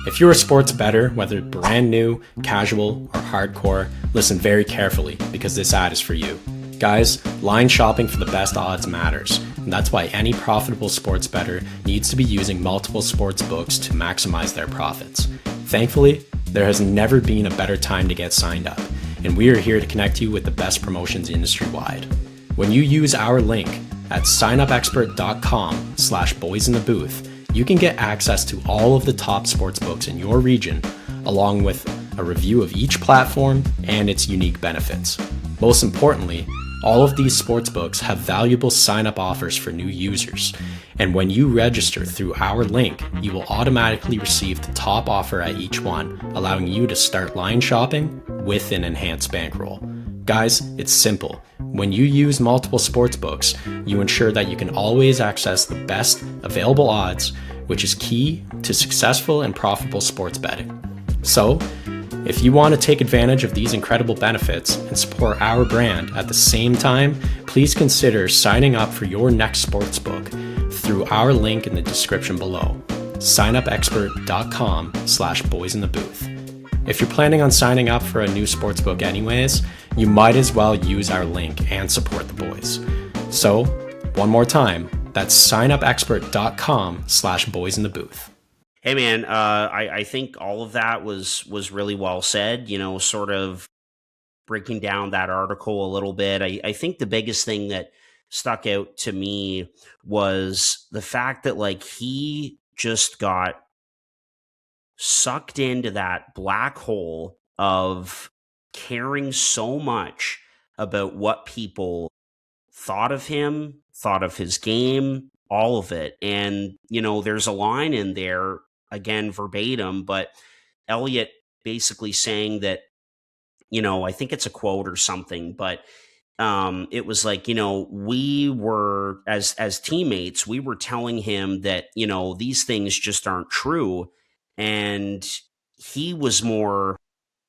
If you're a sports bettor, whether brand new, casual, or hardcore, listen very carefully because this ad is for you. Guys, line shopping for the best odds matters, and that's why any profitable sports bettor needs to be using multiple sports books to maximize their profits. Thankfully, there has never been a better time to get signed up, and we are here to connect you with the best promotions industry-wide. When you use our link at signupexpert.com/boysinthebooth, you can get access to all of the top sports books in your region, along with a review of each platform and its unique benefits. Most importantly, all of these sportsbooks have valuable sign-up offers for new users, and when you register through our link, you will automatically receive the top offer at each one, allowing you to start line shopping with an enhanced bankroll. Guys, it's simple. When you use multiple sportsbooks, you ensure that you can always access the best available odds, which is key to successful and profitable sports betting. So, if you want to take advantage of these incredible benefits and support our brand at the same time, please consider signing up for your next sportsbook through our link in the description below, signupexpert.com/boysinthebooth. If you're planning on signing up for a new sportsbook anyways, you might as well use our link and support the boys. So, one more time, that's signupexpert.com/boysinthebooth. Hey man, I think all of that was really well said, you know, sort of breaking down that article a little bit. I think the biggest thing that stuck out to me was the fact that like he just got sucked into that black hole of caring so much about what people thought of him, thought of his game, all of it. And, you know, there's a line in there, again, verbatim, but Elliot basically saying that, you know, I think it's a quote or something, but it was like, you know, we were, as teammates, we were telling him that, you know, these things just aren't true. And he was more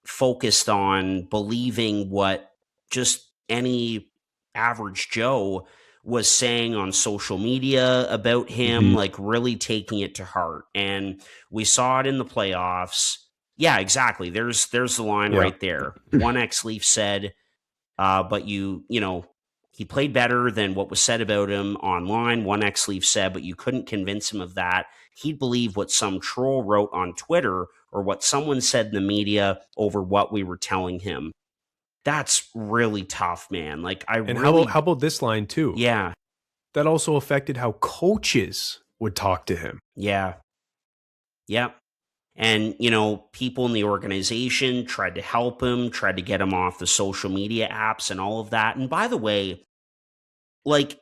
focused on believing what just any average Joe was saying on social media about him, like really taking it to heart. And we saw it in the playoffs. Yeah, exactly. There's the line right there. One ex-Leaf said, but you know, he played better than what was said about him online. One ex-Leaf said, but you couldn't convince him of that. He'd believe what some troll wrote on Twitter or what someone said in the media over what we were telling him. That's really tough, man. Like how about this line too? Yeah. That also affected how coaches would talk to him. Yeah. Yep. And, you know, people in the organization tried to help him, tried to get him off the social media apps and all of that. And by the way, like,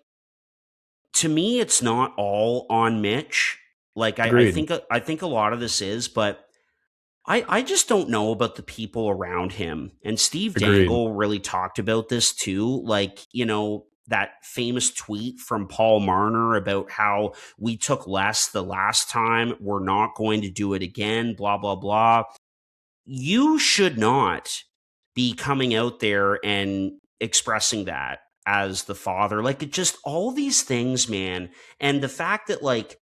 to me, it's not all on Mitch. Like, I think a lot of this is, but I just don't know about the people around him. And Steve Dangle really talked about this too. Like, you know, that famous tweet from Paul Marner about how we took less the last time, we're not going to do it again, blah, blah, blah. You should not be coming out there and expressing that as the father. Like, it just, all these things, man. And the fact that, like,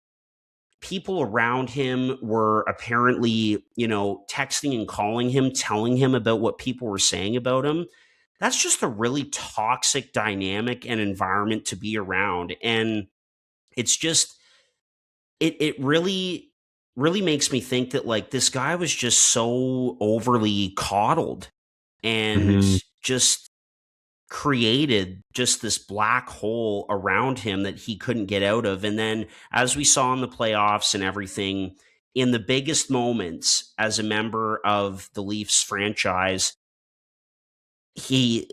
people around him were apparently, texting and calling him, telling him about what people were saying about him. That's just a really toxic dynamic and environment to be around. And it's just, it really, really makes me think that like this guy was just so overly coddled and just created just this black hole around him that he couldn't get out of. And then, as we saw in the playoffs and everything, in the biggest moments as a member of the Leafs franchise, he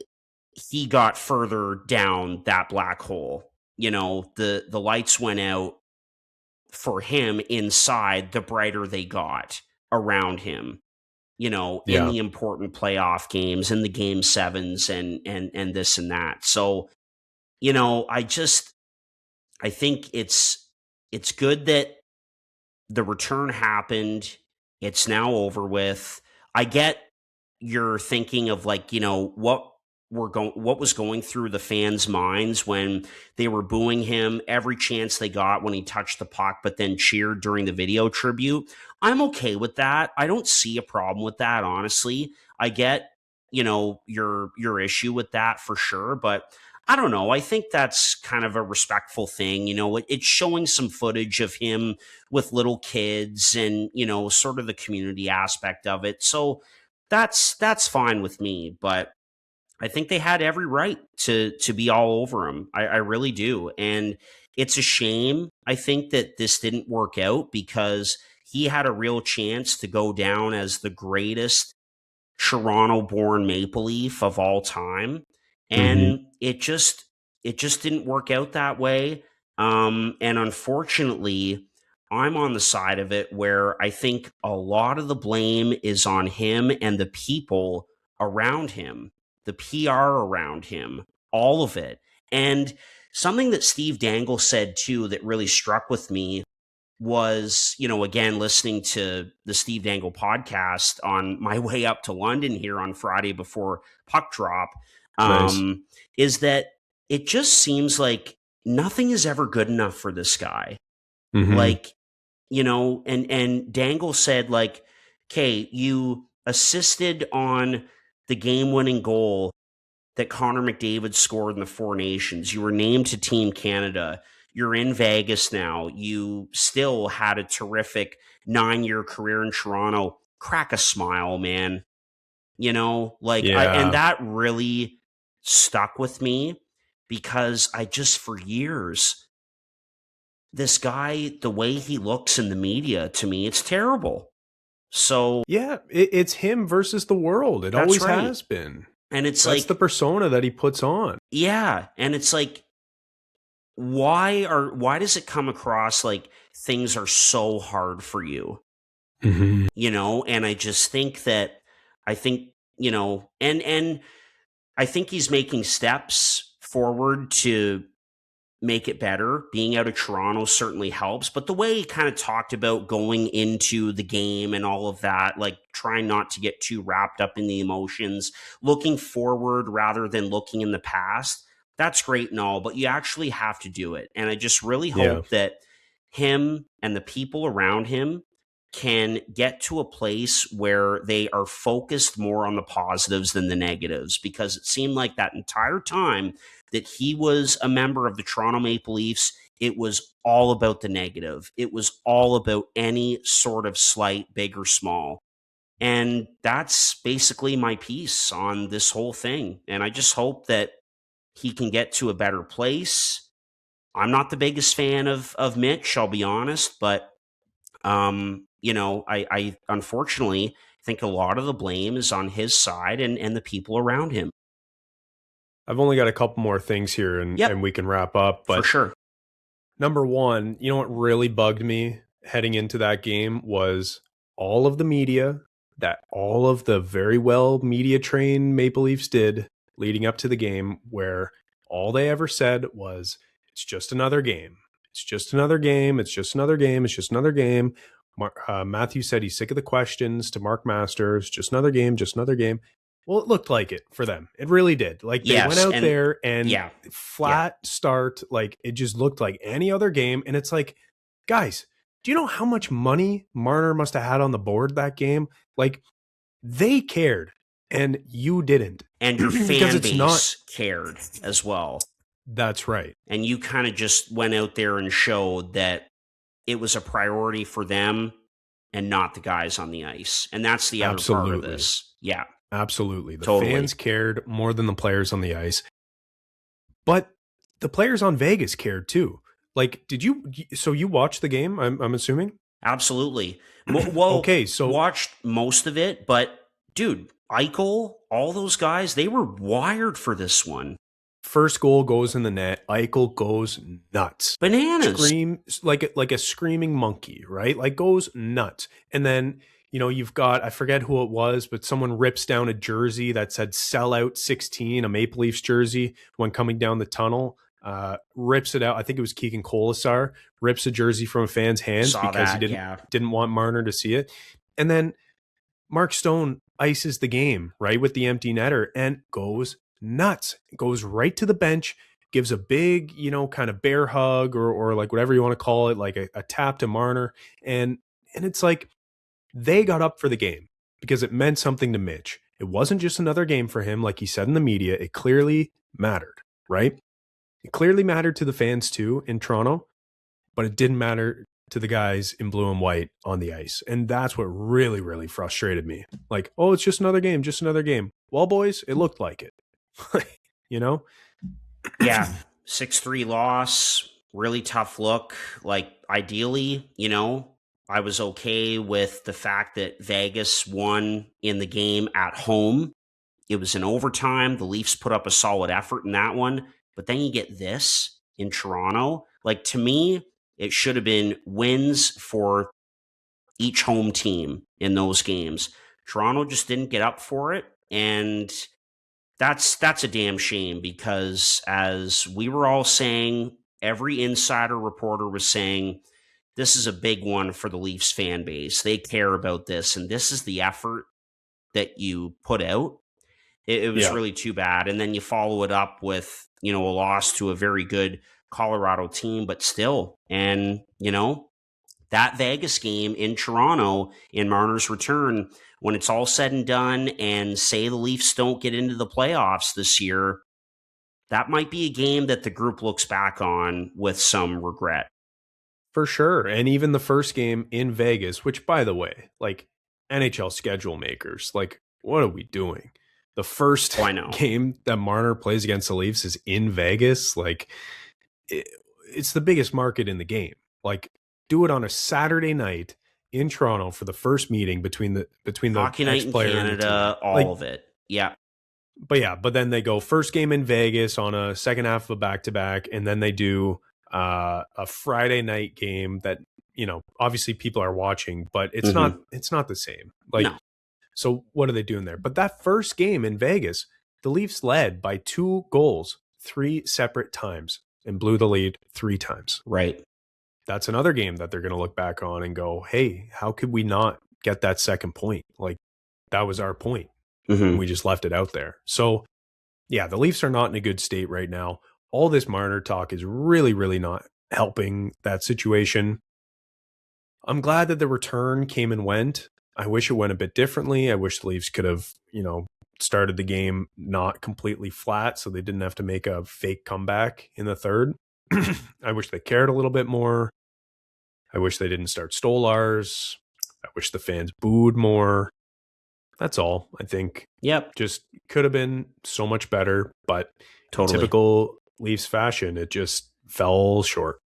got further down that black hole. The lights went out for him inside, the brighter they got around him. In the important playoff games and the game sevens and this and that. So, I think it's good that the return happened. It's now over with. I get you're thinking of like, what was going through the fans' minds when they were booing him every chance they got when he touched the puck, but then cheered during the video tribute. I'm okay with that. I don't see a problem with that, honestly. I get, your issue with that for sure, but I don't know. I think that's kind of a respectful thing. It's showing some footage of him with little kids and, sort of the community aspect of it. So that's fine with me, but I think they had every right to be all over him. I really do. And it's a shame, I think, that this didn't work out because he had a real chance to go down as the greatest Toronto-born Maple Leaf of all time. And it just didn't work out that way. And unfortunately, I'm on the side of it where I think a lot of the blame is on him and the people around him, the PR around him, all of it. And something that Steve Dangle said too that really struck with me was, again, listening to the Steve Dangle podcast on my way up to London here on Friday before puck drop, is that it just seems like nothing is ever good enough for this guy. Like, and Dangle said like, okay, you assisted on the game-winning goal that Connor McDavid scored in the Four Nations. You were named to Team Canada. You're in Vegas now. You still had a terrific 9-year career in Toronto. Crack a smile, man. And that really stuck with me because I just, for years, this guy, the way he looks in the media, to me, it's terrible. So yeah, it's him versus the world. It always has been. And it's that's the persona that he puts on. Yeah. And it's like, why does it come across like things are so hard for you? And I just think that, and I think he's making steps forward to make it better. Being out of Toronto certainly helps, but the way he kind of talked about going into the game and all of that, like trying not to get too wrapped up in the emotions, looking forward rather than looking in the past, that's great and all, but you actually have to do it. And I just really hope that him and the people around him can get to a place where they are focused more on the positives than the negatives, because it seemed like that entire time that he was a member of the Toronto Maple Leafs, it was all about the negative. It was all about any sort of slight, big or small. And that's basically my piece on this whole thing. And I just hope that he can get to a better place. I'm not the biggest fan of Mitch, I'll be honest, but I unfortunately think a lot of the blame is on his side and the people around him. I've only got a couple more things here and we can wrap up. But for sure. Number one, you know what really bugged me heading into that game was all of the media that all of the very well media trained Maple Leafs did leading up to the game, where all they ever said was, it's just another game. It's just another game. It's just another game. It's just another game. Matthew said he's sick of the questions to Mark Masters. Just another game. Just another game. Well, it looked like it for them. It really did. Like they went out there and flat start. Like it just looked like any other game. And it's like, guys, Do you know how much money Marner must have had on the board that game? Like, they cared and you didn't. And your Because fan it's base not- cared as well. That's right. And you kind of just went out there and showed that it was a priority for them and not the guys on the ice. And that's the other part of Absolutely. this. Yeah. Absolutely. The Totally. fans cared more than the players on the ice. But the players on Vegas cared too. Like, so you watched the game, I'm assuming? Absolutely. Well, Okay, so watched most of it, but dude, Eichel, all those guys, they were wired for this one. first goal goes in the net. Eichel goes nuts. Bananas. Screams like a screaming monkey, right? Like goes nuts. And then, you've got, I forget who it was, but someone rips down a jersey that said sellout 16, a Maple Leafs jersey when coming down the tunnel. Rips it out. I think it was Keegan Colasar, rips a jersey from a fan's hands because he didn't want Marner to see it. And then Mark Stone ices the game, right, with the empty netter and goes nuts. Goes right to the bench, gives a big, kind of bear hug or like whatever you want to call it, like a tap to Marner. And it's like they got up for the game because it meant something to Mitch. It wasn't just another game for him, like he said in the media. It clearly mattered, right? It clearly mattered to the fans too in Toronto, but it didn't matter to the guys in blue and white on the ice. And that's what really, really frustrated me. Like, oh, it's just another game, just another game. Well, boys, it looked like it. Yeah. 6-3 loss, really tough look. Like, ideally, I was okay with the fact that Vegas won in the game at home. It was in overtime. The Leafs put up a solid effort in that one. But then you get this in Toronto. Like, to me, it should have been wins for each home team in those games. Toronto just didn't get up for it. And that's a damn shame because, as we were all saying, every insider reporter was saying, this is a big one for the Leafs fan base. They care about this, and this is the effort that you put out. It was really too bad. And then you follow it up with, a loss to a very good Colorado team, but still. And, that Vegas game in Toronto in Marner's return, when it's all said and done and say the Leafs don't get into the playoffs this year, that might be a game that the group looks back on with some regret. For sure. And even the first game in Vegas, which, by the way, like NHL schedule makers, like, what are we doing? The first game that Marner plays against the Leafs is in Vegas. Like, it's the biggest market in the game. Like, do it on a Saturday night in Toronto for the first meeting between the Hockey night in Canada, all of it. Yeah. But then they go first game in Vegas on a second half of a back-to-back, and then they do a Friday night game that, obviously people are watching, but it's not the same. Like, no. So what are they doing there? But that first game in Vegas, the Leafs led by 2 goals 3 separate times and blew the lead 3 times. Right. That's another game that they're going to look back on and go, hey, how could we not get that second point? Like, that was our point. Mm-hmm. We just left it out there. So, yeah, the Leafs are not in a good state right now. All this Marner talk is really, really not helping that situation. I'm glad that the return came and went. I wish it went a bit differently. I wish the Leafs could have, started the game not completely flat so they didn't have to make a fake comeback in the third. I wish they cared a little bit more. I wish they didn't start Stolars. I wish the fans booed more. That's all, I think. Yep. Just could have been so much better, but totally. Typical Leafs fashion, it just fell short.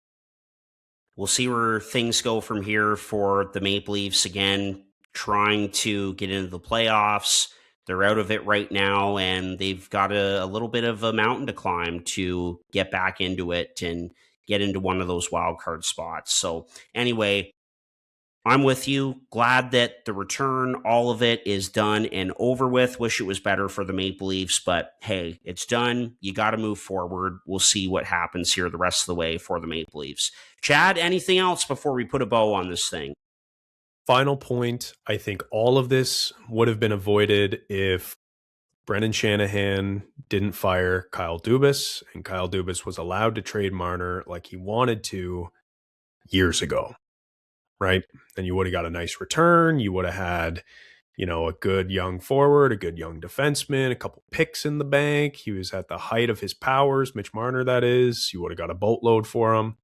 We'll see where things go from here for the Maple Leafs. Again, trying to get into the playoffs. They're out of it right now, and they've got a little bit of a mountain to climb to get back into it and get into one of those wild card spots. So anyway, I'm with you. Glad that the return, all of it is done and over with. Wish it was better for the Maple Leafs, but hey, it's done. You got to move forward. We'll see what happens here the rest of the way for the Maple Leafs. Chad, anything else before we put a bow on this thing? Final point, I think all of this would have been avoided if Brendan Shanahan didn't fire Kyle Dubas, and Kyle Dubas was allowed to trade Marner like he wanted to years ago. right? And you would have got a nice return. You would have had, a good young forward, a good young defenseman, a couple picks in the bank. He was at the height of his powers, Mitch Marner, that is. You would have got a boatload for him.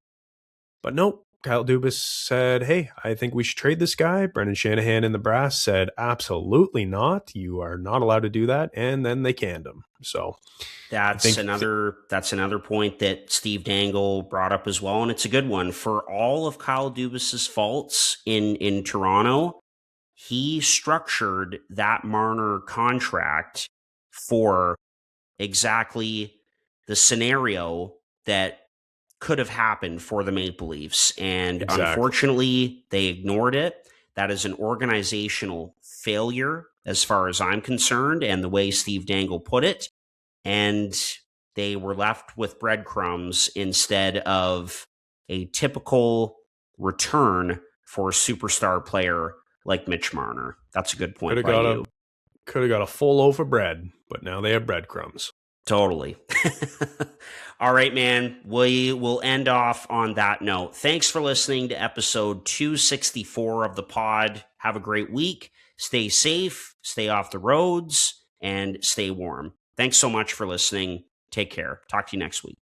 But nope. Kyle Dubas said, hey, I think we should trade this guy. Brendan Shanahan in the brass said, absolutely not. You are not allowed to do that. And then they canned him. So that's another point that Steve Dangle brought up as well. And it's a good one. For all of Kyle Dubas's faults in Toronto, he structured that Marner contract for exactly the scenario that could have happened for the Maple Leafs. And Unfortunately, they ignored it. That is an organizational failure as far as I'm concerned, and the way Steve Dangle put it. And they were left with breadcrumbs instead of a typical return for a superstar player like Mitch Marner. That's a good point by you. Could have got a full loaf of bread, but now they have breadcrumbs. Totally. All right, man. We will end off on that note. Thanks for listening to episode 264 of the pod. Have a great week. Stay safe, stay off the roads, and stay warm. Thanks so much for listening. Take care. Talk to you next week.